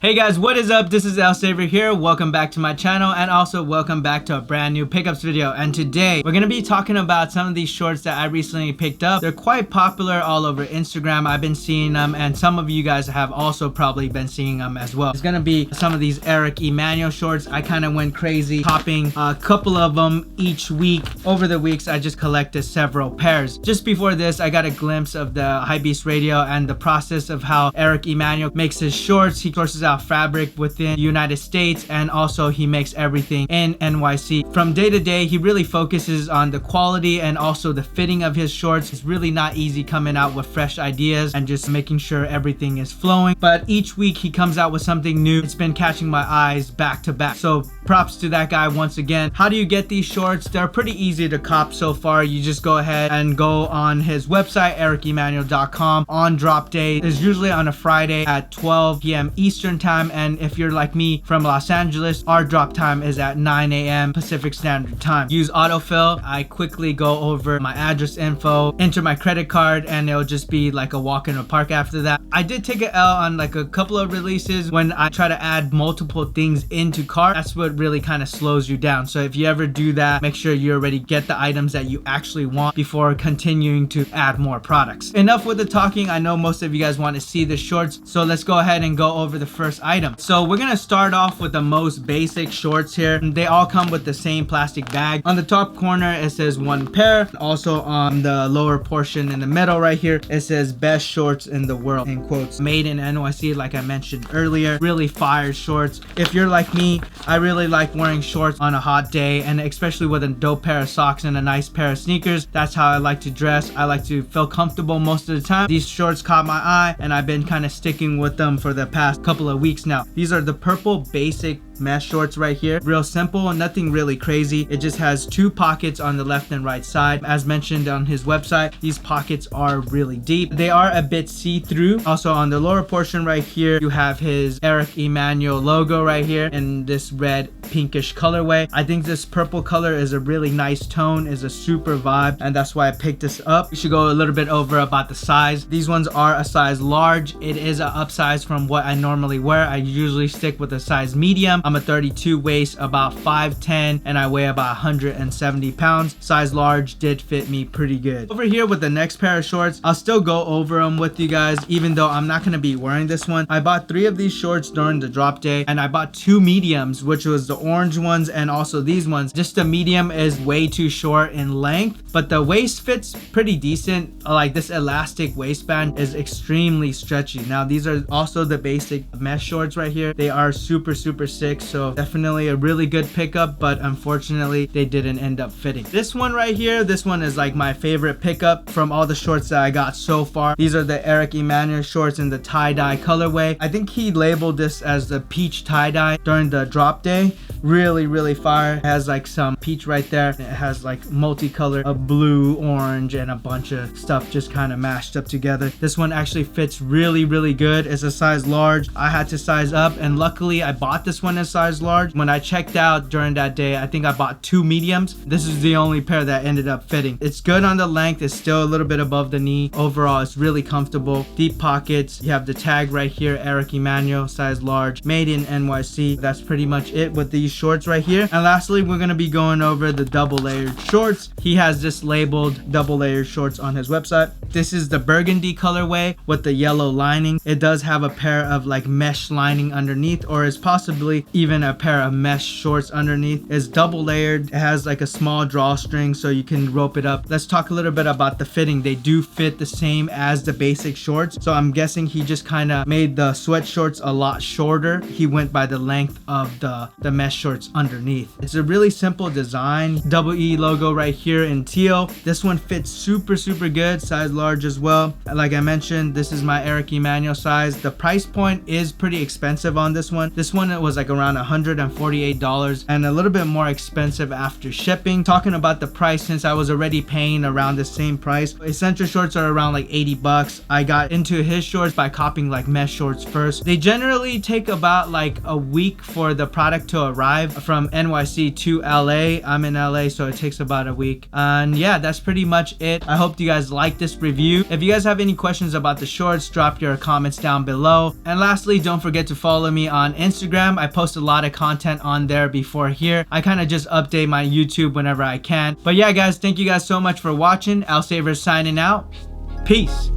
Hey guys, what is up? This is Lsaverftw here. Welcome back to my channel and also welcome back to a brand new pickups video. And today we're gonna be talking about some of these shorts that I recently picked up. They're quite popular all over Instagram. I've been seeing them and some of you guys have also probably been seeing them as well. It's gonna be some of these Emanuel shorts. I kind of went crazy popping a couple of them each week. Over the weeks I just collected several pairs. Just before this I got a glimpse of the Hypebeast Radio and the process of how Emanuel makes his shorts. He sources out fabric within the United States and also he makes everything in NYC. From day to day he really focuses on the quality and also the fitting of his shorts. It's really not easy coming out with fresh ideas and just making sure everything is flowing, but each week he comes out with something new. It's been catching my eyes back to back, so props to that guy once again. How do you get these shorts? They're pretty easy to cop so far. You just go ahead and go on his website araki.com. On drop day is usually on a Friday at 12 p.m. Eastern time, and if you're like me from Los Angeles, our drop time is at 9 a.m. Pacific Standard Time. Use autofill. I quickly go over my address info, enter my credit card, and it'll just be like a walk in the park after that. I did take an L on like a couple of releases when I try to add multiple things into cart. That's what really kind of slows you down. So if you ever do that, make sure you already get the items that you actually want before continuing to add more products. Enough with the talking. I know most of you guys want to see the shorts, so let's go ahead and go over the first item. So we're gonna start off with the most basic shorts here. They all come with the same plastic bag. On the top corner it says one pair. Also on the lower portion in the middle right here it says best shorts in the world in quotes. Made in NYC, like I mentioned earlier. Really fire shorts. If you're like me, I really like wearing shorts on a hot day, and especially with a dope pair of socks and a nice pair of sneakers. That's how I like to dress. I like to feel comfortable most of the time. These shorts caught my eye and I've been kind of sticking with them for the past couple of weeks now. These are the purple basic mesh shorts right here. Real simple, nothing really crazy. It just has two pockets on the left and right side. As mentioned on his website, these pockets are really deep. They are a bit see-through. Also on the lower portion right here, you have his Emanuel logo right here in this red pinkish colorway. I think this purple color is a really nice tone, is a super vibe, and that's why I picked this up. We should go a little bit over about the size. These ones are a size large. It is an upsize from what I normally wear. I usually stick with a size medium. I'm a 32 waist, about 5'10", and I weigh about 170 pounds. Size large did fit me pretty good. Over here with the next pair of shorts, I'll still go over them with you guys even though I'm not going to be wearing this one. I bought 3 of these shorts during the drop day, and I bought 2 mediums, which was the orange ones and also these ones. Just the medium is way too short in length, but the waist fits pretty decent. Like this elastic waistband is extremely stretchy. Now these are also the basic mesh shorts right here. They are super sick, so definitely a really good pickup, but unfortunately they didn't end up fitting. This one right here, this one is like my favorite pickup from all the shorts that I got so far. These are the Emanuel shorts in the tie-dye colorway. I think he labeled this as the peach tie-dye during the drop day. Really fire. It has like some peach right there. It has like multicolor of blue, orange, and a bunch of stuff just kind of mashed up together. This one actually fits really good. It's a size large. I had to size up, and luckily I bought this one in size large. When I checked out during that day, I think I bought 2 mediums. This is the only pair that ended up fitting. It's good on the length. It's still a little bit above the knee. Overall, it's really comfortable. Deep pockets. You have the tag right here, Emanuel, size large, made in NYC. That's pretty much it with these shorts right here. And lastly, we're going to be going over the double layered shorts. He has this labeled double layered shorts on his website. This is the burgundy colorway with the yellow lining. It does have a pair of like mesh lining underneath, or is possibly even a pair of mesh shorts underneath. It's double layered. It has like a small drawstring so you can rope it up. Let's talk a little bit about the fitting. They do fit the same as the basic shorts, so I'm guessing he just kind of made the sweat shorts a lot shorter. He went by the length of the mesh shorts underneath. It's a really simple design. Double E logo right here in teal. This one fits super good, size large as well. Like I mentioned, this is my Emanuel size. The price point is pretty expensive on this one. This one, it was like around $148 and a little bit more expensive after shipping. Talking about the price, since I was already paying around the same price, essential shorts are around like 80 bucks. I got into his shorts by copying like mesh shorts first. They generally take about like a week for the product to arrive from NYC to LA. I'm in LA, so it takes about a week. And yeah, that's pretty much it. I hope you guys like this review. If you guys have any questions about the shorts, drop your comments down below. And lastly, don't don't forget to follow me on Instagram. I post a lot of content on there before here. I kind of just update my YouTube whenever I can. But yeah, guys, thank you guys so much for watching. Lsaverftw signing out. Peace.